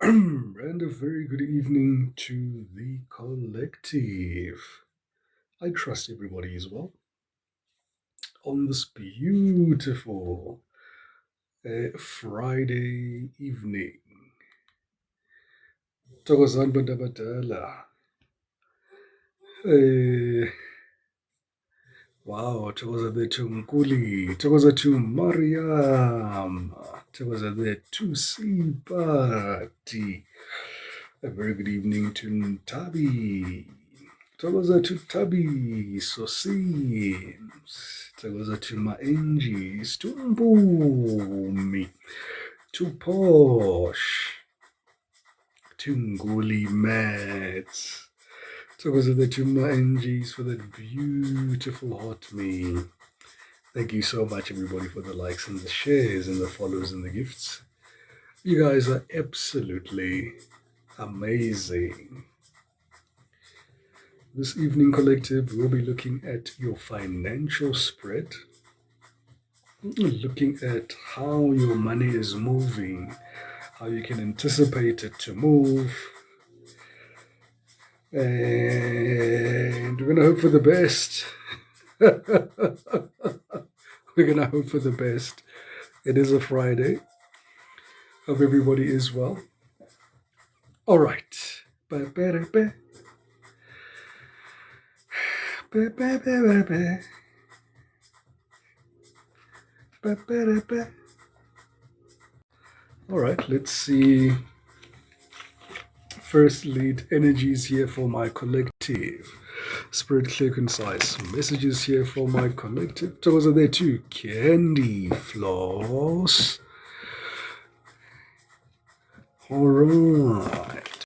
And a very good evening to the collective. I trust everybody is well on this beautiful Friday evening. Thokozani bantu abadala. Eh, wow, thokoza bethu Nkuli, thokoza to Mariam, thokoza to Sipati. A very good evening to Ntabi. Thokoza to Tabi, Sosims. Thokoza to Maengis, to Mbumi, to Posh, to Nguli Mats. Thokoza to Maengis for that beautiful hot meal. Thank you so much, everybody, for the likes and the shares and the follows and the gifts. You guys are absolutely amazing. This evening, collective, we'll be looking at your financial spread, looking at how your money is moving, how you can anticipate it to move, and we're going to hope for the best. We're going to hope for the best. It is a Friday. Hope everybody is well. All right. All right, let's see. First lead energies here for my collective. Spirit clear, concise. Messages here for my collective. Those are there too. Candy floss. All right.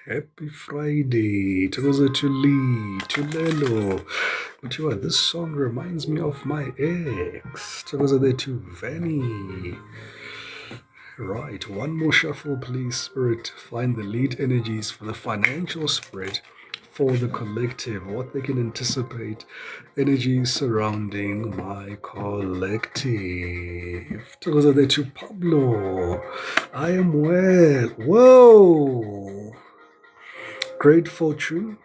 Happy Friday. Thokoza to Lee, to Lelo. But you know, this song reminds me of my ex. Thokoza there to Vanny. Right, one more shuffle, please, Spirit. Find the lead energies for the financial spread for the collective, what they can anticipate, energies surrounding my collective. Thokoza there to Pablo. I am well. Whoa! Great fortune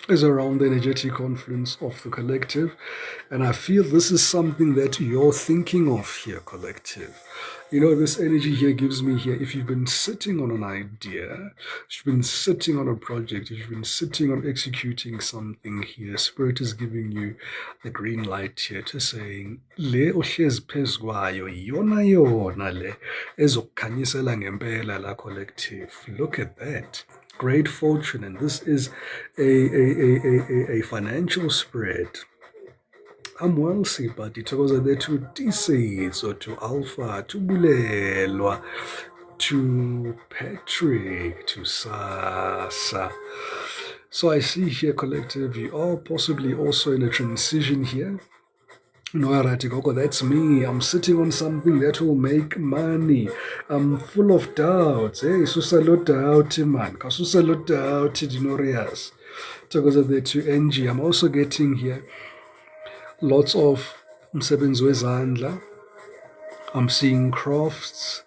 is around the energetic confluence of the collective, and I feel this is something that you're thinking of here, collective. You know, this energy here gives me here, if you've been sitting on an idea, if you've been sitting on a project, if you've been sitting on executing something here, Spirit is giving you the green light here to saying, le ohlezi phezu kwayo yona le ezokukhanyisela ngempela la collective. Look at that. Great fortune, and this is a financial spread. I'm well, Sipati. Thokoza there to D-Seeds or to Alpha, to Bulelwa, to Patrick, to Sasa. So I see here, collective, you are possibly also in a transition here. No, Ratikoko, that's me. I'm sitting on something that will make money. I'm full of doubts. Hey, susalo doubt, man. Kasusalo doubt, Dinorias. Thokoza there to NG. I'm also getting here lots of umsebenzi wezandla. I'm seeing crafts.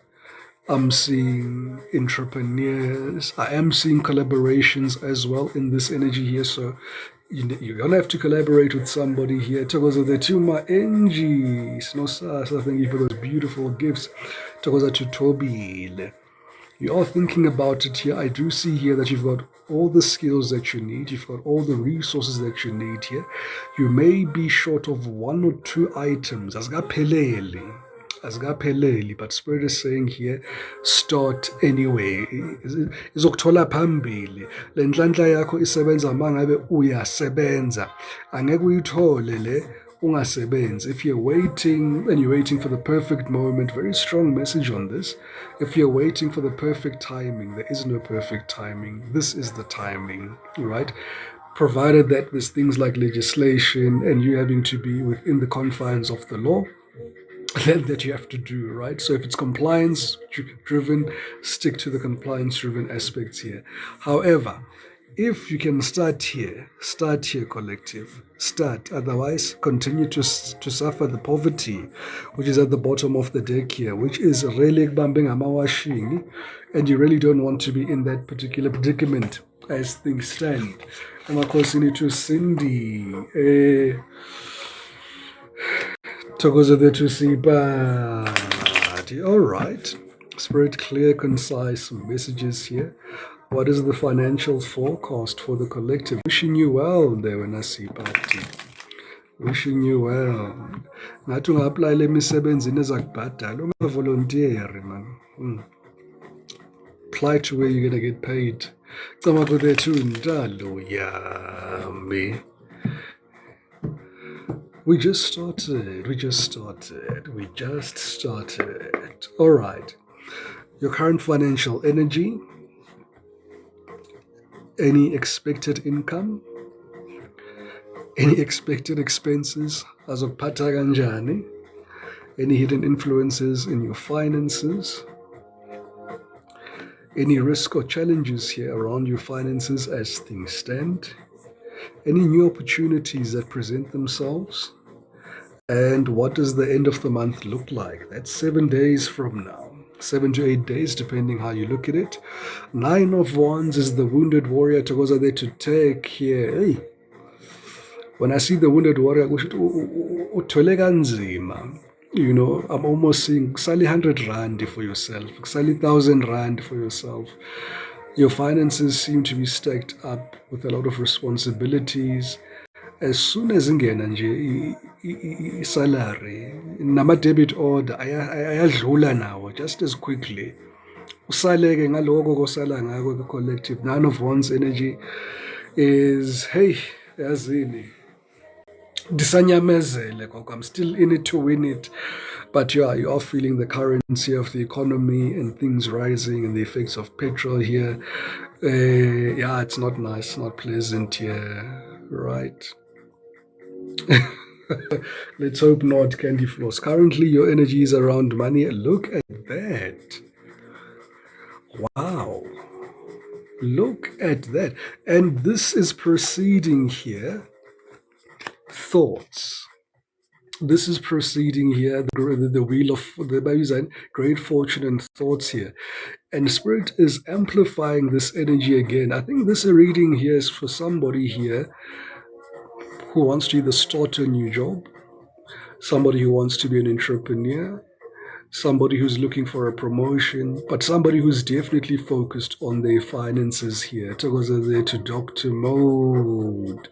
I'm seeing entrepreneurs. I am seeing collaborations as well in this energy here. So you're going to have to collaborate with somebody here. Thokoza the Tuma Engis. No, Sasa, thank you for those beautiful gifts. Thokoza to Tobile. You are thinking about it here. I do see here that you've got all the skills that you need. You've got all the resources that you need here. You may be short of one or two items. Azikapheleli, but Spirit is saying here, start anyway. Izokuthola phambili. Le nhlanhla yakho isebenza mangabe uyasebenza. Angeke uyithole le ungasebenzi. If you're waiting and you're waiting for the perfect moment, very strong message on this. If you're waiting for the perfect timing, there is no perfect timing. This is the timing, right? Provided that there's things like legislation and you having to be within the confines of the law, that you have to do, right? So if it's compliance driven, stick to the compliance driven aspects here. However, If you can start here, collective. Start. Otherwise, continue to suffer the poverty, which is at the bottom of the deck here, which is really bumping amawashing, and you really don't want to be in that particular predicament as things stand. Amakosini to Cindy. Tokozo to see party. All right. Spirit, clear, concise messages here. What is the financial forecast for the collective? Wishing you well there when I see party. Wishing you well. Ngathi unga-aplayela emisebenzini ezakubhadala ungavolontieri man. Apply to where you're gonna get paid. Cama kuthethu ntalo yami. We just started. All right. Your current financial energy. Any expected income? Any expected expenses? Azokuphatha kanjani? Any hidden influences in your finances? Any risk or challenges here around your finances as things stand? Any new opportunities that present themselves? And what does the end of the month look like? That's 7 days from now. 7 to 8 days, depending how you look at it. 9 of Wands is the wounded warrior. Togoza there to take here. Hey. When I see the wounded warrior, you know, I'm almost seeing kusali 100 rand for yourself, kusali 1,000 rand for yourself. Your finances seem to be stacked up with a lot of responsibilities. As soon as ingena nje salary nama-debit order ayadlula nawo just as quickly. Usaleke ngaloko kosala ngako kwi-collective. 9 of Wands energy is, hey, yazini, disanyamezele koko. I'm still in it to win it. But yeah, you are feeling the currency of the economy and things rising and the effects of petrol here. Yeah, it's not nice, not pleasant here, right? Let's hope not, Candy Floss. Currently, your energy is around money. Look at that. Wow. Look at that. And this is proceeding here. Thoughts. This is proceeding here. The wheel of the Bayuzan, great fortune and thoughts here. And Spirit is amplifying this energy again. I think this reading here is for somebody here who wants to either start a new job, somebody who wants to be an entrepreneur, somebody who's looking for a promotion, but somebody who's definitely focused on their finances here. Togoza there to Dr. Mode.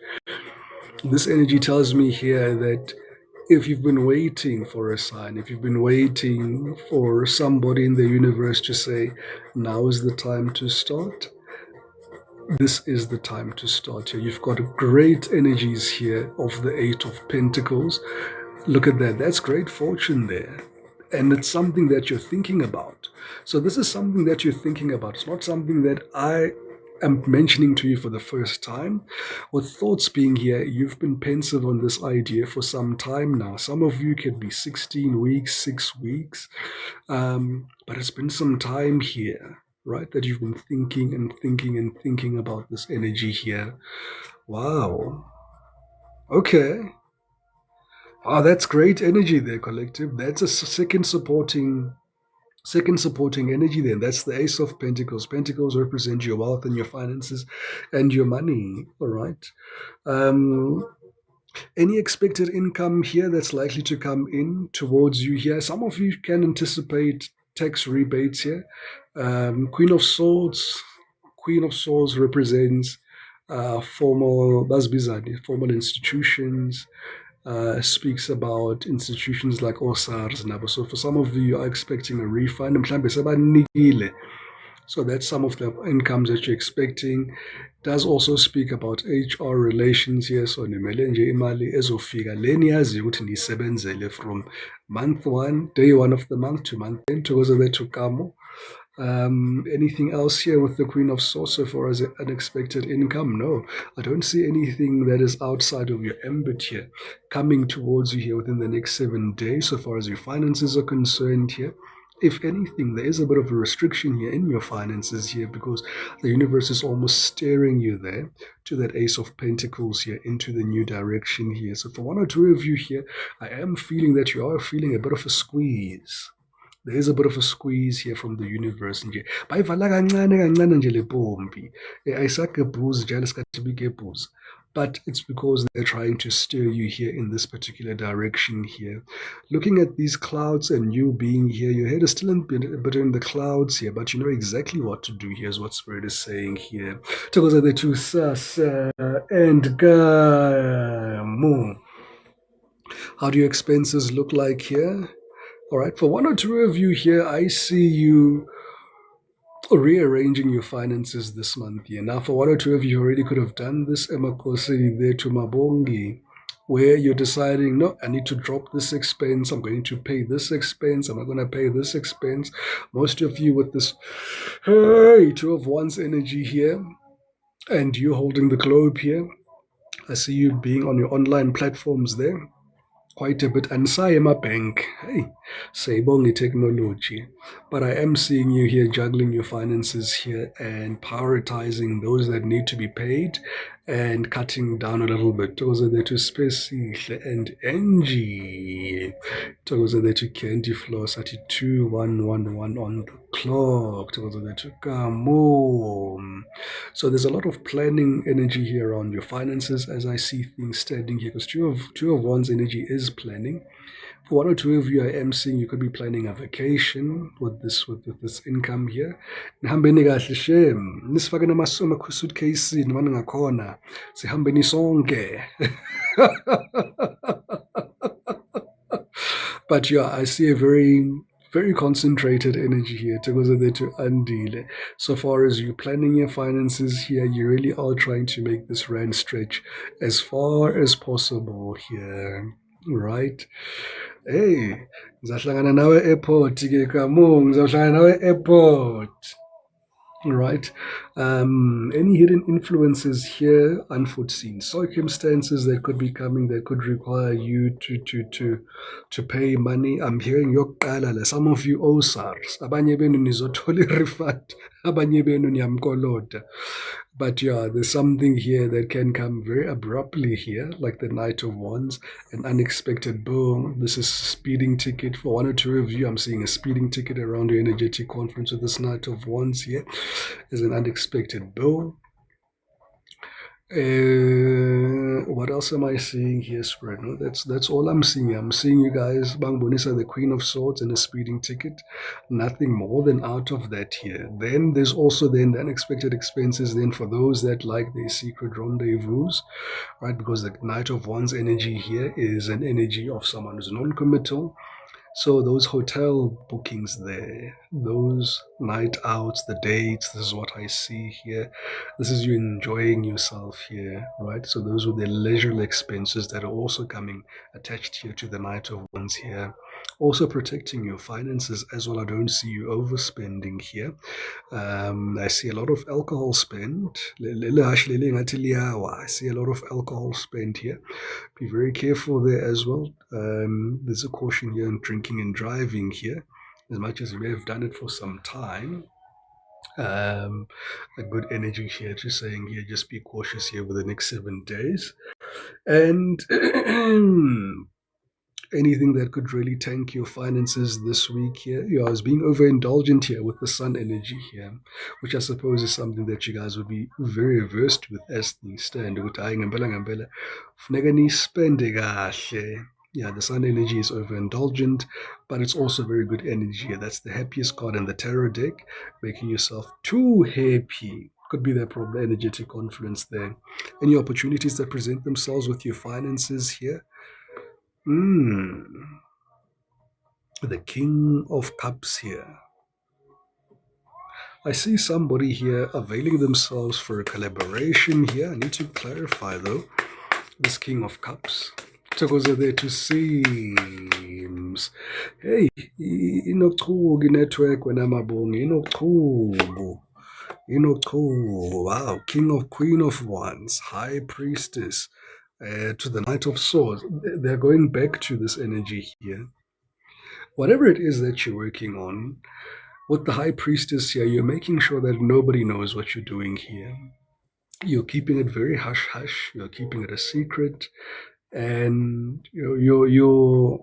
This energy tells me here that if you've been waiting for a sign, if you've been waiting for somebody in the universe to say, now is the time to start, this is the time to start here. You've got great energies here of the 8 of Pentacles. Look at that. That's great fortune there. And it's something that you're thinking about. So this is something that you're thinking about. It's not something that I am mentioning to you for the first time. With thoughts being here, you've been pensive on this idea for some time now. Some of you could be 16 weeks, 6 weeks. But it's been some time here, right, that you've been thinking about this energy here. Wow. Okay. Oh, that's great energy there, collective. That's a second supporting energy there. That's the Ace of Pentacles. Pentacles represent your wealth and your finances and your money. All right. Any expected income here that's likely to come in towards you here. Some of you can anticipate tax rebates here. Queen of Swords represents formal institutions. Speaks about institutions like OSARS. So for some of you, you are expecting a refund. So that's some of the incomes that you're expecting. Does also speak about HR relations here. So nimele nje imali ezofika leniyazi ukuthi nisebenzele from month 1, day 1 of the month to month 10 together there to come. Anything else here with the Queen of Swords so far as unexpected income? No, I don't see anything that is outside of your ambit here coming towards you here within the next 7 days so far as your finances are concerned here. if anything, there is a bit of a restriction here in your finances here because the universe is almost steering you there to that Ace of Pentacles here into the new direction here. So for one or two of you here, I am feeling that you are feeling a bit of a squeeze. There is a bit of a squeeze here from the universe nje. Bayivala kancane kancane nje le mpompi. Ayisagebhuzi njalo isikhathi bigebhuzi. But it's because they're trying to steer you here in this particular direction here. Looking at these clouds and you being here, your head is still a bit in the clouds here, but you know exactly what to do. Here's what Spirit is saying here. Tokoza the two sasa and gamu. How do your expenses look like here? All right, for one or two of you here, I see you rearranging your finances this month here. Now, for one or two of you already could have done this, Emakosi there to Mabongi, where you're deciding, no, I need to drop this expense. I'm going to pay this expense. I'm not going to pay this expense. Most of you with this, hey, Two of Wands energy here, and you holding the globe here. I see you being on your online platforms there. Quite a bit. And my bank. Hey, sayibonga technology. But I am seeing you here juggling your finances here and prioritizing those that need to be paid and cutting down a little bit. Those are the two Space and Angie. Those are the two Candy Floss at 2111 on the clock. Those are the two Kamo. So there's a lot of planning energy here around your finances as I see things standing here, because two of Wands energy is planning. For one or two of you, I am seeing you could be planning a vacation with this income here. Nihambeni kahle shem. Nisifake nama-suitcase noma ningakhona. Sihambeni sonke. But yeah, I see a very concentrated energy here. To Andile. So far as you planning your finances here, you really are trying to make this rand stretch as far as possible here, right? Hey, ngizahlangana nawe airport ke Kamu, ngizohlangana nawe airport. Right. Any hidden influences here, unforeseen circumstances that could be coming that could require you to pay money. I'm hearing yokuqala, some of you owe SARS, abanye benu nizothola refund, abanye benu niyamkoloda. But yeah, there's something here that can come very abruptly here, like the Knight of Wands, an unexpected boom. This is speeding ticket. For one or two of you, I'm seeing a speeding ticket around your energetic conference with this Knight of Wands here. Is an unexpected boom. What else am I seeing here, Spirit? No, that's all I'm seeing. I'm seeing you guys, Bang Bonisa, the Queen of Swords, and a speeding ticket. Nothing more than out of that here. Then there's also then the unexpected expenses. Then for those that like the secret rendezvous, right? Because the Knight of Wands energy here is an energy of someone who's non-committal. So those hotel bookings there, those night outs, the dates, this is what I see here. This is you enjoying yourself here, right? So those were the leisurely expenses that are also coming attached here to the Knight of Wands here. Also protecting your finances as well. I don't see you overspending here. I see a lot of alcohol spent. I see a lot of alcohol spent here. Be very careful there as well. There's a caution here on drinking and driving here. As much as you may have done it for some time, a good energy here to saying here, just be cautious here with the next 7 days. And anything that could really tank your finances this week here. I was being overindulgent here with the sun energy here, which I suppose is something that you guys would be very versed with as things stand. Yeah, the sun energy is overindulgent, but it's also very good energy. That's the happiest card in the tarot deck, making yourself too happy. Could be that problem, energetic confluence there. Any opportunities that present themselves with your finances here? The King of Cups here. I see somebody here availing themselves for a collaboration here. I need to clarify though. This King of Cups. Tokoza there to seems. Hey, inochugu network when I'm a inochugu. Wow, Queen of Wands, High Priestess. To the Knight of Swords. They're going back to this energy here. whatever it is that you're working on, with the high priestess here, you're making sure that nobody knows what you're doing here. You're keeping it very hush hush. You're keeping it a secret, and you're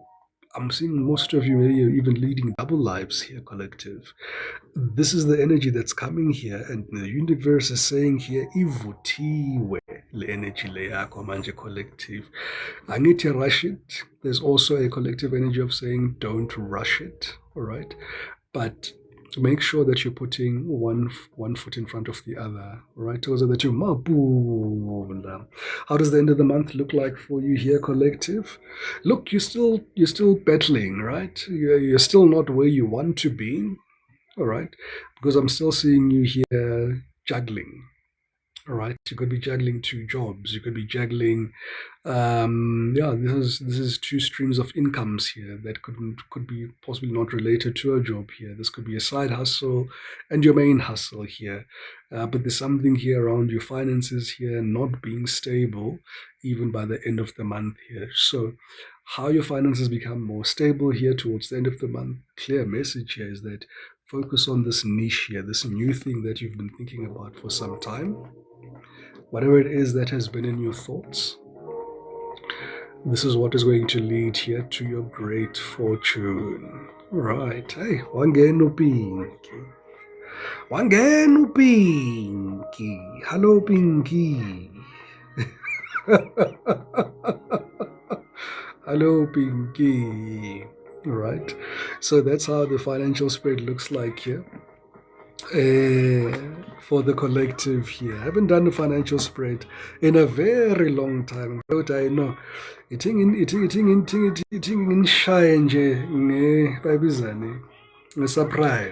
I'm seeing most of you maybe you're even leading double lives here, collective. This is the energy that's coming here, and the universe is saying here, ivuthiwe le energy le yakho manje, collective. Angithi rush it. There's also a collective energy of saying don't rush it. All right, but make sure that you're putting one foot in front of the other, right? So that you mabula. How does the end of the month look like for you here, collective? Look, you're still battling, right? You're still not where you want to be, all right? Because I'm still seeing you here juggling. All right, you could be juggling two jobs. You could be juggling, yeah. This is two streams of incomes here that could be possibly not related to a job here. This could be a side hustle and your main hustle here, but there's something here around your finances here not being stable, even by the end of the month here. So, how your finances become more stable here towards the end of the month? Clear message here is that focus on this niche here, this new thing that you've been thinking about for some time. Whatever it is that has been in your thoughts, this is what is going to lead here to your great fortune. Right. Hey, wangena uPinky. Wangena uPinky. Hello, Pinky. Hello, Pinky. Right. So that's how the financial spread looks like here. For the collective here. I haven't done a financial spread in a very long time. But I know eating in shy nje a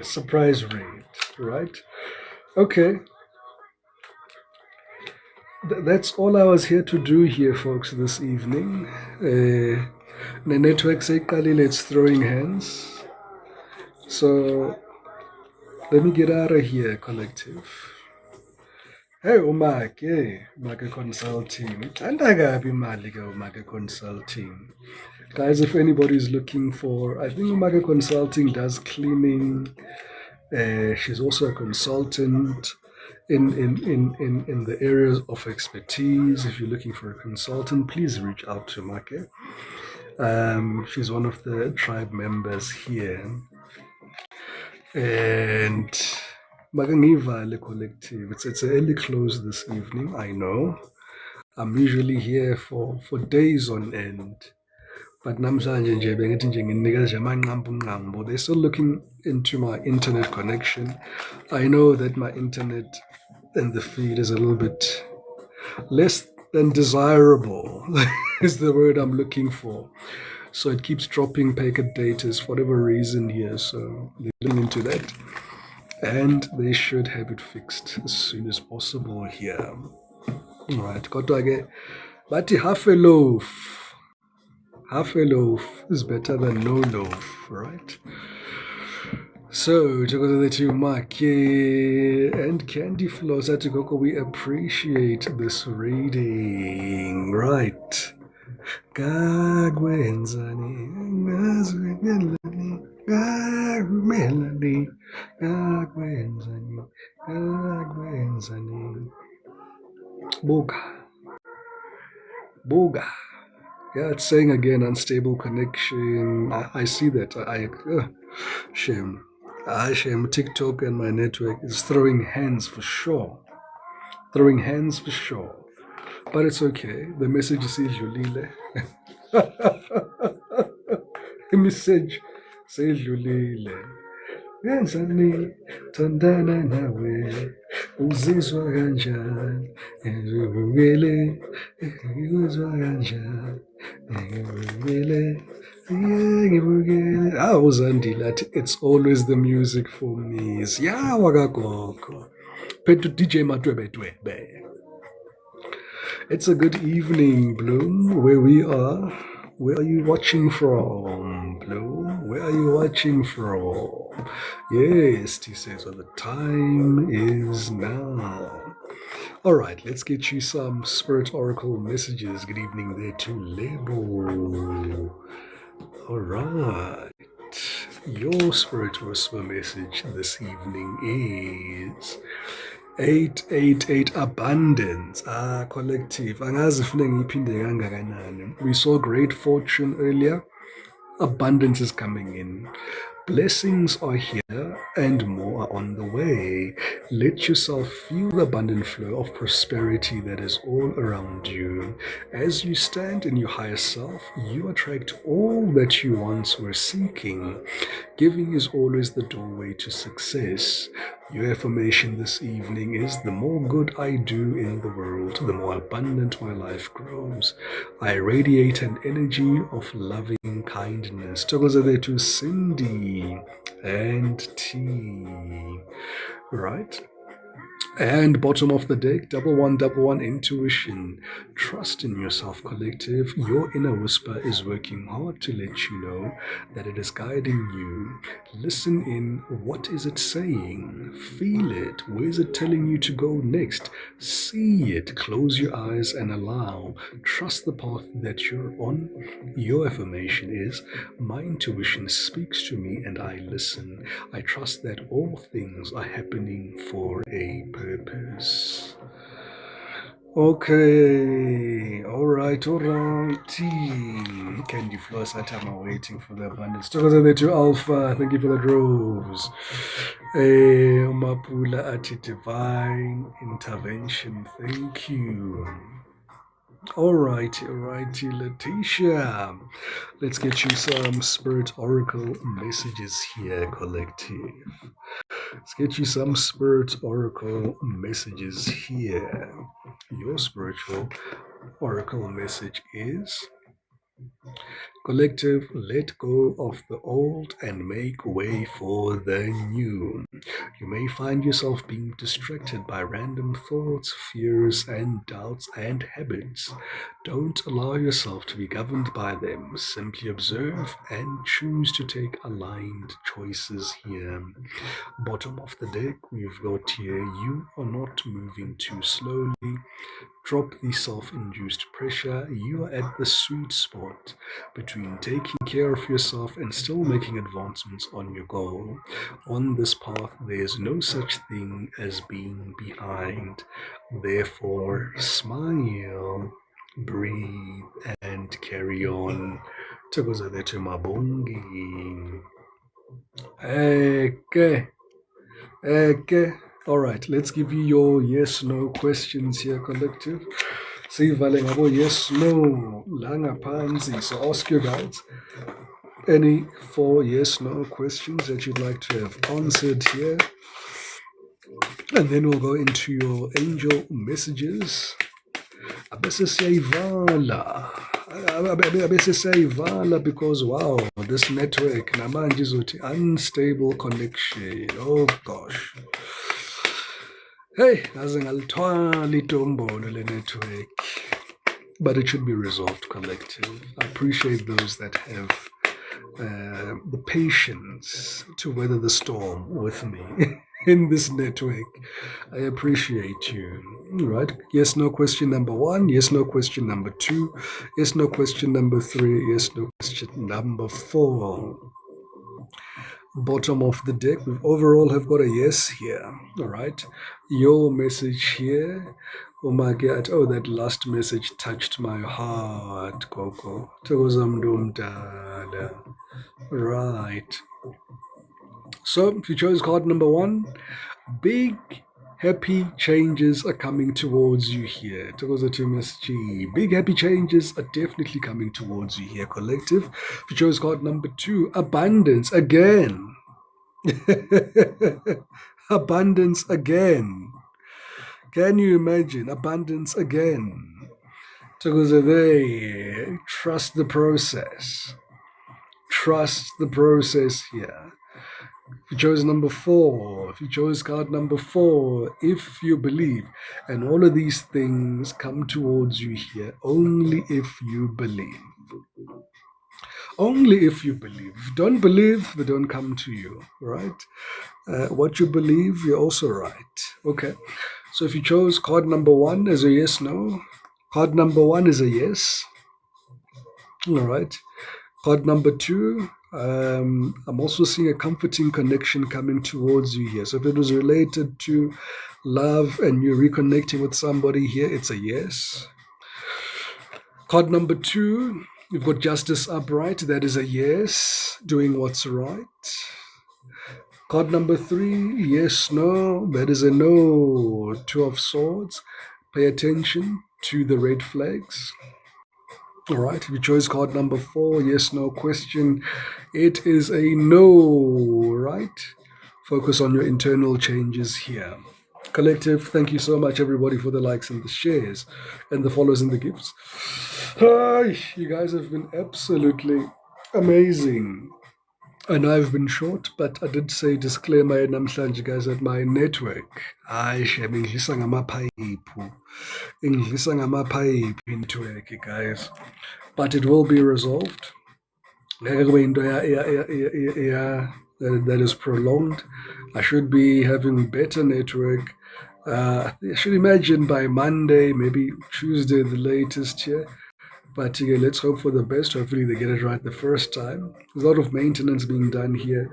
surprise rate, right? Okay. That's all I was here to do here, folks, this evening. The network say it's throwing hands. So let me get out of here, collective. Hey, Umake Consulting. Umake Consulting. Guys, if anybody's looking for, I think Umake Consulting does cleaning. She's also a consultant in the areas of expertise. If you're looking for a consultant, please reach out to Make. She's one of the tribe members here. And Magangivale Collective. It's an early close this evening, I know. I'm usually here for days on end. But namhlanje nje bengithi nje nginikeza amanqambu nqambu. They're still looking into my internet connection. I know that my internet and the feed is a little bit less than desirable is the word I'm looking for. So it keeps dropping packet data for whatever reason here. So they're looking into that. And they should have it fixed as soon as possible here. Alright, kodwa ke bathi half a loaf is better than no loaf, right? So, together the two Make and Candy Flow said to Coco, we appreciate this reading, right? Gagwenzani, Melanie, Gagwenzani, Boga. Yeah, it's saying again, unstable connection. I see that. Shame. Shame. TikTok and my network is throwing hands for sure. But it's okay. The message is Julile. The message says Julile. Ngenzani thandana nawe uzizwa kanjani ngivukele ngizwa kanjani ngivukele ngivukele Zandile athi it's always the music for me siyawa kagogo phethu DJ Matwebetwebe. It's a good evening, Bloom, where we are. Where are you watching from, Bloom? Where are you watching from? Yes, he says, well, the time is now. All right, let's get you some Spirit Oracle messages. Good evening there to Lebo. All right. Your spirit whisper message this evening is 888 abundance. Collective. Angazi ufune ngiyiphinde kangakanani. We saw great fortune earlier. Abundance is coming in. Blessings are here and more are on the way. Let yourself feel the abundant flow of prosperity that is all around you. As you stand in your higher self, you attract all that you once were seeking. Giving is always the doorway to success. Your affirmation this evening is: the more good I do in the world, the more abundant my life grows. I radiate an energy of loving kindness. Tokozele to Cindy and T. Right? And bottom of the deck, 1111 intuition. Trust in yourself, collective. Your inner whisper is working hard to let you know that it is guiding you. Listen in. What is it saying? Feel it. Where is it telling you to go next? See it. Close your eyes and allow. Trust the path that you're on. Your affirmation is: my intuition speaks to me and I listen. I trust that all things are happening for a purpose. Okay, alrighty. Candy Floss, that time I'm waiting for the abundance. Talk about the two Alpha, thank you for the rose. Mapula at divine intervention, thank you. Alrighty, Letitia. Let's get you some Spirit Oracle messages here, collective. Let's get you some Spirit Oracle messages here. Your spiritual Oracle message is: collective, let go of the old and make way for the new. You may find yourself being distracted by random thoughts, fears, and doubts and habits. Don't allow yourself to be governed by them. Simply observe and choose to take aligned choices here. Bottom of the deck, we've got here: you are not moving too slowly. Drop the self-induced pressure. You are at the sweet spot between taking care of yourself and still making advancements on your goal. On this path, there is no such thing as being behind. Therefore, smile, breathe, and carry on. Thokozele to Mabongi. Okay. All right, let's give you your yes/no questions here, collective. Sivale ngabo yes/no langa pansi. So ask your guides any 4 yes/no questions that you'd like to have answered here, and then we'll go into your angel messages. Abese siyayivala because wow, this network namanje izothi unstable connection. Oh gosh. Hey, ngaze ngalithwala idombolo le network, but it should be resolved, collective. I appreciate those that have the patience to weather the storm with me in this network. I appreciate you. Right? Yes, no question number 1. Yes, no question number 2. Yes, no question number 3. Yes, no question number 4. Bottom of the deck, we overall have got a yes here. All right. Your message here. Oh my God. Oh, that last message touched my heart, Coco. Right. So, if you chose card number 1, big happy changes are coming towards you here. Big happy changes are definitely coming towards you here, collective. If you chose card number 2, abundance again. Abundance again. Can you imagine? Abundance again. Trust the process. Trust the process here. If you chose number 4, if you chose card number 4, if you believe, and all of these things come towards you here only if you believe. Only if you believe. If you don't believe, they don't come to you, right? What you believe, you're also right. Okay. So if you chose card number 1 as a yes/no, card number 1 is a yes. All right. Card number 2, I'm also seeing a comforting connection coming towards you here. So if it was related to love and you're reconnecting with somebody here, it's a yes. Card number 2, you've got justice upright. That is a yes. Doing what's right. Card number 3, yes, no. That is a no. 2 of swords. Pay attention to the red flags. All right, if you chose card number 4, yes, no question, it is a no, right? Focus on your internal changes here. Collective, thank you so much, everybody, for the likes and the shares and the follows and the gifts. Hi, you guys have been absolutely amazing. I know I've been short, but I did say disclaimer namhlanje, guys, that my network, ingidlisa ngamaphayiphu network, guys. But it will be resolved. That is prolonged. I should be having better network. I should imagine by Monday, maybe Tuesday, the latest here. But let's hope for the best. Hopefully they get it right the first time. There's a lot of maintenance being done here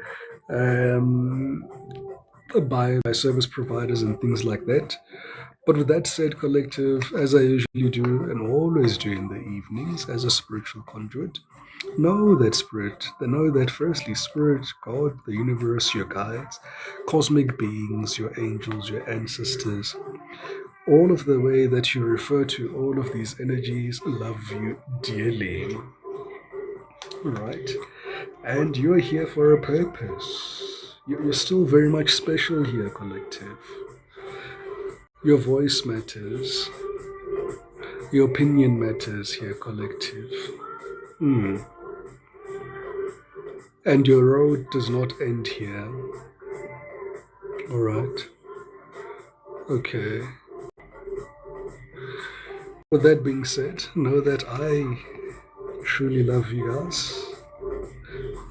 by service providers and things like that. But with that said, collective, as I usually do and always do in the evenings as a spiritual conduit, know that spirit, know that firstly, spirit, God, the universe, your guides, cosmic beings, your angels, your ancestors, all of the way that you refer to all of these energies love you dearly. Right? And you're here for a purpose. You're still very much special here, collective. Your voice matters. Your opinion matters here, collective. And your road does not end here. All right. Okay. With that being said, know that I truly love you guys.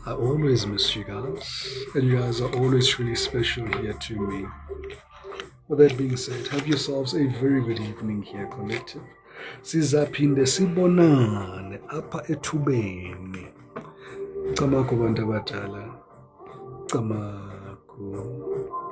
I always miss you guys. And you guys are always truly special here to me. With that being said, have yourselves a very good evening here, collective. Sizaphinde sibonane apha ethubeni. Camako bantu abadala. Camako.